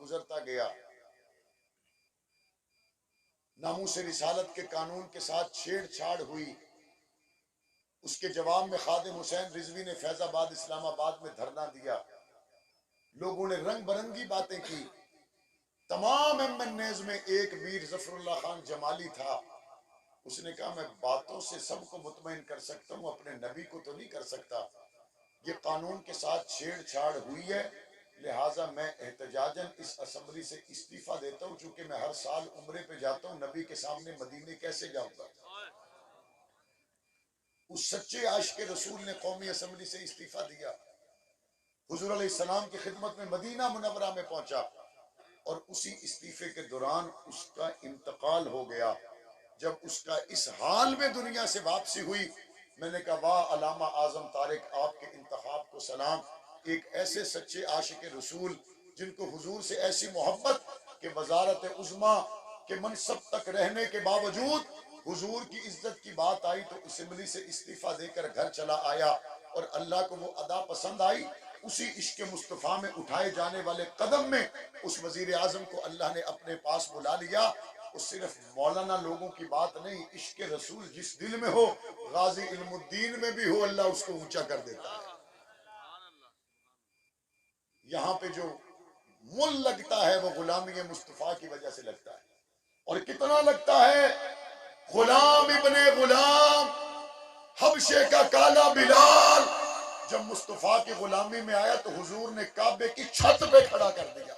گزرتا گیا، ناموس رسالت کے قانون کے ساتھ چھیڑ چھاڑ ہوئی، اس کے جواب میں خادم حسین رضوی نے فیض آباد اسلام آباد میں دھرنا دیا، لوگوں نے رنگ برنگی باتیں کی، تمام ایم این ایز میں ایک میر ظفر اللہ خان جمالی تھا، اس نے کہا میں باتوں سے سب کو مطمئن کر سکتا ہوں، اپنے نبی کو تو نہیں کر سکتا، یہ قانون کے ساتھ چھیڑ چھاڑ ہوئی ہے، لہٰذا میں احتجاجاً اس اسمبلی سے استعفیٰ دیتا ہوں، چونکہ میں ہر سال عمرے پہ جاتا ہوں، نبی کے سامنے مدینے کیسے جاؤں گا۔ اس سچے عاشق رسول نے قومی اسمبلی سے استعفیٰ دیا، حضور علیہ السلام کی خدمت میں مدینہ منورہ میں پہنچا، اور اسی استعفے کے دوران اس کا انتقال ہو گیا۔ جب اس کا اس حال میں دنیا سے واپسی ہوئی، میں نے کہا واہ علامہ اعظم طارق، آپ کے انتخاب کو سلام، ایک ایسے سچے عاشق رسول جن کو حضور سے ایسی محبت کہ وزارت عظمیٰ کے منصب تک رہنے کے باوجود حضور کی عزت کی بات آئی تو اسمبلی سے استعفیٰ دے کر گھر چلا آیا، اور اللہ کو وہ ادا پسند آئی، اسی عشق مصطفیٰ میں اٹھائے جانے والے قدم میں اس وزیر اعظم کو اللہ نے اپنے پاس بلا لیا۔ وہ صرف مولانا لوگوں کی بات نہیں، عشق رسول جس دل میں ہو، غازی علم الدین میں بھی ہو، اللہ اس کو اونچا کر دیتا ہے۔ یہاں پہ جو مل لگتا ہے وہ غلامی مصطفیٰ کی وجہ سے لگتا ہے، اور کتنا لگتا ہے۔ غلام ابن غلام حبشے کا کالا بلال جب مصطفیٰ کی غلامی میں آیا تو حضور نے کعبے کی چھت پہ کھڑا کر دیا،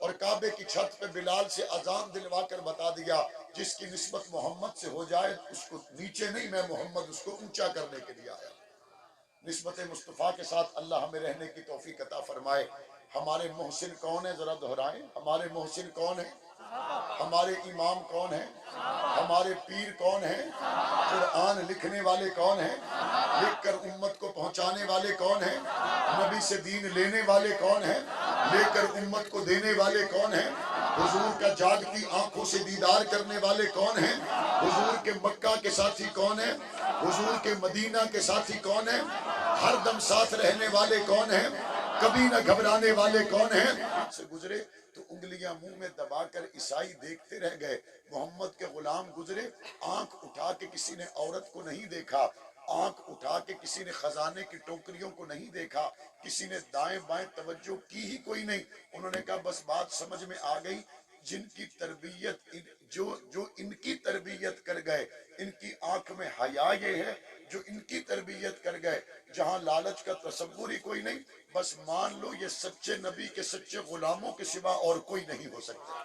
اور کعبے کی چھت پہ بلال سے اذان دلوا کر بتا دیا جس کی نسبت محمد سے ہو جائے اس کو نیچے نہیں، میں محمد اس کو اونچا کرنے کے لیے آیا۔ نسبت مصطفیٰ کے ساتھ اللہ ہمیں رہنے کی توفیق عطا فرمائے۔ ہمارے محسن کون ہیں، ذرا دہرائیں، ہمارے محسن کون ہیں، ہمارے امام کون ہیں، ہمارے پیر کون ہیں، قرآن لکھنے والے کون ہیں، لکھ کر امت کو پہنچانے والے کون ہیں، نبی سے دین لینے والے کون ہیں، لے کر امت کو دینے والے کون ہیں، حضور کا جاگتی آنکھوں سے دیدار کرنے والے کون ہیں، حضور کے مکہ کے ساتھی کون ہیں، حضور کے مدینہ کے ساتھی کون ہیں، ہر دم ساتھ رہنے والے کون ہیں، کبھی نہ گھبرانے والے کون ہیں۔ سے گزرے تو انگلیاں منہ میں دبا کر عیسائی دیکھتے رہ گئے، محمد کے غلام گزرے، آنکھ اٹھا کے کسی نے عورت کو نہیں دیکھا، آنکھ اٹھا کے کسی نے خزانے کی ٹوکریوں کو نہیں دیکھا، کسی نے دائیں بائیں توجہ کی ہی کوئی نہیں۔ انہوں نے کہا بس بات سمجھ میں آ گئی، جن کی تربیت جو ان کی تربیت کر گئے، ان کی آنکھ میں حیا یہ ہے، جو ان کی تربیت کر گئے، جہاں لالچ کا تصور ہی کوئی نہیں، بس مان لو یہ سچے نبی کے سچے غلاموں کے سوا اور کوئی نہیں ہو سکتا۔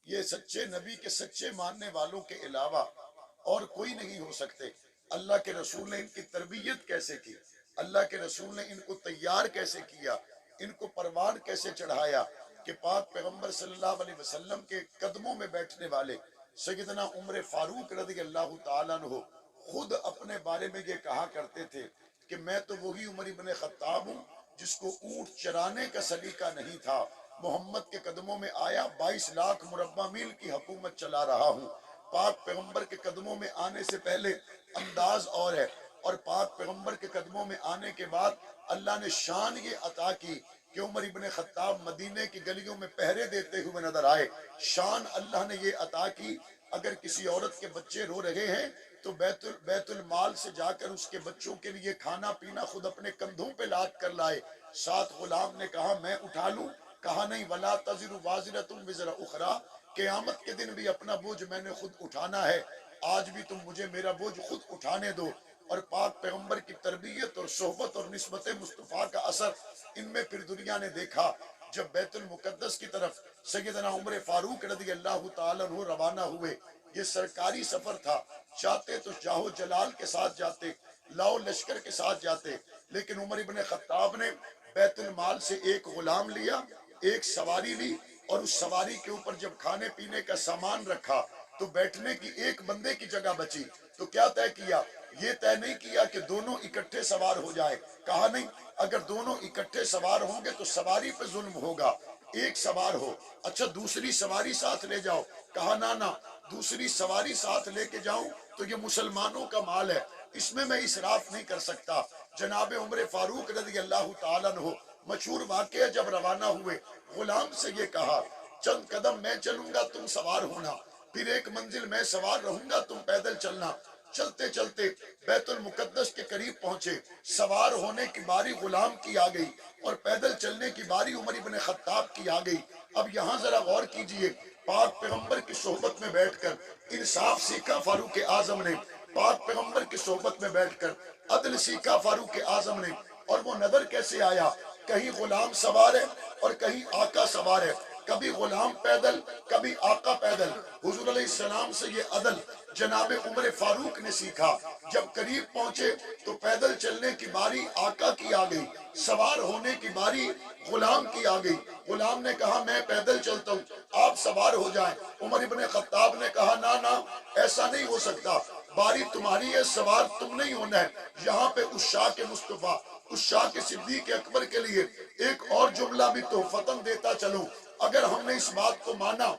یہ سچے نبی کے سچے ماننے والوں کے علاوہ اور کوئی نہیں ہو سکتے۔ اللہ کے رسول نے ان کی تربیت کیسے کی، اللہ کے رسول نے ان کو تیار کیسے کیا، ان کو پروان کیسے چڑھایا کہ پاک پیغمبر صلی اللہ علیہ وسلم کے قدموں میں بیٹھنے والے سیدنا عمر فاروق رضی اللہ تعالیٰ عنہ خود اپنے بارے میں یہ کہا کرتے تھے کہ میں تو وہی عمر ابن خطاب ہوں جس کو اونٹ چرانے کا سلیقہ نہیں تھا، محمد کے قدموں میں آیا 22 لاکھ مربع میل کی حکومت چلا رہا ہوں۔ پاک پیغمبر کے قدموں میں آنے سے پہلے انداز اور ہے، اور پاک پیغمبر کے قدموں میں آنے کے بعد اللہ نے شان یہ عطا کی کہ عمر ابن خطاب مدینے کی گلیوں میں پہرے دیتے ہوئے نظر آئے۔ شان اللہ نے یہ عطا کی، اگر کسی عورت کے بچے رو رہے ہیں تو بیت المال سے جا کر اس کے بچوں کے لیے کھانا پینا خود اپنے کندھوں پہ لاد کر لائے۔ ساتھ غلام نے کہا میں اٹھا لوں، کہا نہیں، وَلَا تَزِرُ وَازِرَةٌ وِزْرَ أُخْرَىٰ، قیامت کے دن بھی اپنا بوجھ میں نے خود اٹھانا ہے، آج بھی تم مجھے میرا بوجھ خود اٹھانے دو۔ اور پاک پیغمبر کی تربیت اور صحبت اور نسبت مصطفیٰ کا اثر ان میں پھر دنیا نے دیکھا۔ جب بیت المقدس کی طرف سیدنا عمر فاروق رضی اللہ تعالیٰ عنہ روانہ ہوئے، یہ سرکاری سفر تھا، چاہتے تو جاہو جلال کے ساتھ جاتے، لاؤ لشکر کے ساتھ جاتے، لیکن عمر ابن خطاب نے بیت المال سے ایک غلام لیا، ایک سواری لی، اور اس سواری کے اوپر جب کھانے پینے کا سامان رکھا تو بیٹھنے کی ایک بندے کی جگہ بچی، تو کیا طے کیا؟ یہ طے نہیں کیا کہ دونوں اکٹھے سوار ہو جائے، کہا نہیں، اگر دونوں اکٹھے سوار ہوں گے تو سواری پہ ظلم ہوگا، ایک سوار ہو، اچھا دوسری سواری ساتھ لے جاؤ، کہا نہ دوسری سواری ساتھ لے کے جاؤں تو یہ مسلمانوں کا مال ہے، اس میں اسراف نہیں کر سکتا، جناب عمر فاروق رضی اللہ تعالیٰ عنہ مشہور واقعہ جب روانہ ہوئے، غلام سے یہ کہا چند قدم میں چلوں گا تم سوار ہونا، پھر ایک منزل میں سوار رہوں گا تم پیدل چلنا۔ چلتے چلتے بیت المقدس کے قریب پہنچے، سوار ہونے کی باری غلام کی آ گئی اور پیدل چلنے کی باری عمر بن خطاب کی آ گئی۔ اب یہاں ذرا غور کیجئے، پاک پیغمبر کی صحبت میں بیٹھ کر انصاف سیکھا فاروق اعظم نے، پاک پیغمبر کی صحبت میں بیٹھ کر عدل سیکھا فاروق اعظم نے، اور وہ نظر کیسے آیا، کہیں غلام سوار ہے اور کہیں آقا سوار ہے، کبھی غلام پیدل کبھی آقا پیدل۔ حضور علیہ السلام سے یہ عدل جناب عمر فاروق نے سیکھا۔ جب قریب پہنچے تو پیدل چلنے کی باری آقا کی آ گئی، سوار ہونے کی باری غلام کی آ گئی۔ غلام نے کہا میں پیدل چلتا ہوں، آپ سوار ہو جائیں۔ عمر ابن خطاب نے کہا نا ایسا نہیں ہو سکتا، باری تمہاری ہے، سوار تم نہیں ہونا ہے۔ یہاں پہ اس شاہ کے مصطفیٰ، اس شاہ کے صدیق اکبر کے لیے ایک اور جملہ بھی تحفتاً دیتا چلوں۔ اگر ہم نے اس بات کو مانا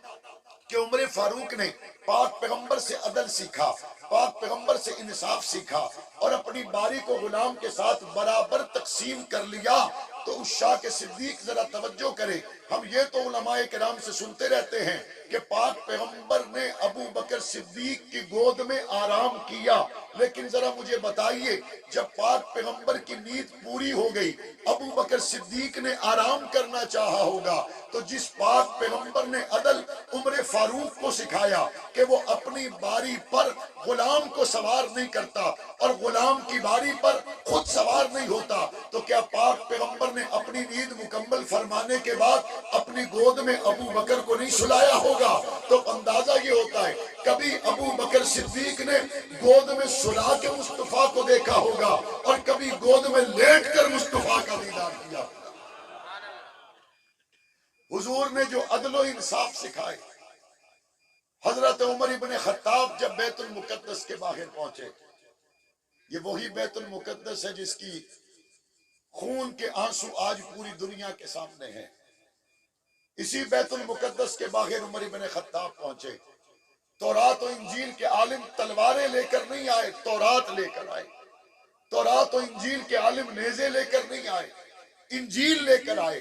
کہ عمر فاروق نے پاک پیغمبر سے عدل سیکھا، پاک پیغمبر سے انصاف سیکھا اور اپنی باری کو غلام کے ساتھ برابر تقسیم کر لیا، تو اس شاہ کے صدیق ذرا توجہ کرے۔ ہم یہ تو علماء کرام سے سنتے رہتے ہیں کہ پاک پیغمبر نے ابو بکر صدیق کی گود میں آرام کیا، لیکن ذرا مجھے بتائیے جب پاک پیغمبر کی نیند پوری ہو گئی، ابو بکر صدیق نے آرام کرنا چاہا ہوگا، تو جس پاک پیغمبر نے عدل عمر فاروق کو سکھایا کہ وہ اپنی باری پر غلام کو سوار نہیں کرتا اور غلام کی باری پر خود سوار نہیں ہوتا، تو کیا پاک پیغمبر نے اپنی نیند مکمل فرمانے کے بعد اپنی گود میں ابو بکر کو نہیں سلایا ہوگا؟ تو اندازہ یہ ہوتا ہے کبھی ابو بکر صدیق نے گود میں سلا کے مصطفیٰ کو دیکھا ہوگا اور کبھی گود میں لیٹ کر مصطفیٰ کا دیدار کیا ہوگا۔ حضور نے جو عدل و انصاف سکھائے، حضرت عمر ابن خطاب جب بیت المقدس کے باہر پہنچے، یہ وہی بیت المقدس ہے جس کی خون کے آنسو آج پوری دنیا کے سامنے ہیں۔ اسی بیت المقدس کے باہر عمر ابن خطاب پہنچے۔ تورات و انجیل کے عالم تلواریں لے کر نہیں آئے، تورات لے کر آئے۔ تورات و انجیل کے عالم نیزے لے کر نہیں آئے، انجیل لے کر آئے۔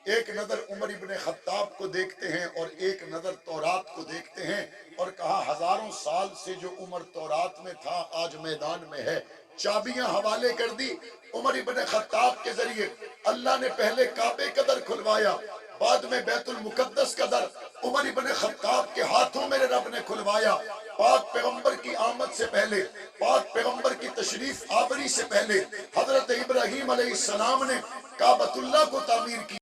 ایک نظر عمر ابن خطاب کو دیکھتے ہیں اور ایک نظر تورات کو دیکھتے ہیں، اور کہا ہزاروں سال سے جو عمر تورات میں تھا آج میدان میں ہے۔ چابیاں حوالے کر دی عمر ابن خطاب کے ذریعے۔ اللہ نے پہلے کعبے کا در کھلوایا، بعد میں بیت المقدس کا در عمر ابن خطاب کے ہاتھوں میرے رب نے کھلوایا۔ پاک پیغمبر کی آمد سے پہلے، پاک پیغمبر کی تشریف آوری سے پہلے حضرت ابراہیم علیہ السلام نے کعبۃ اللہ کو تعمیر کی۔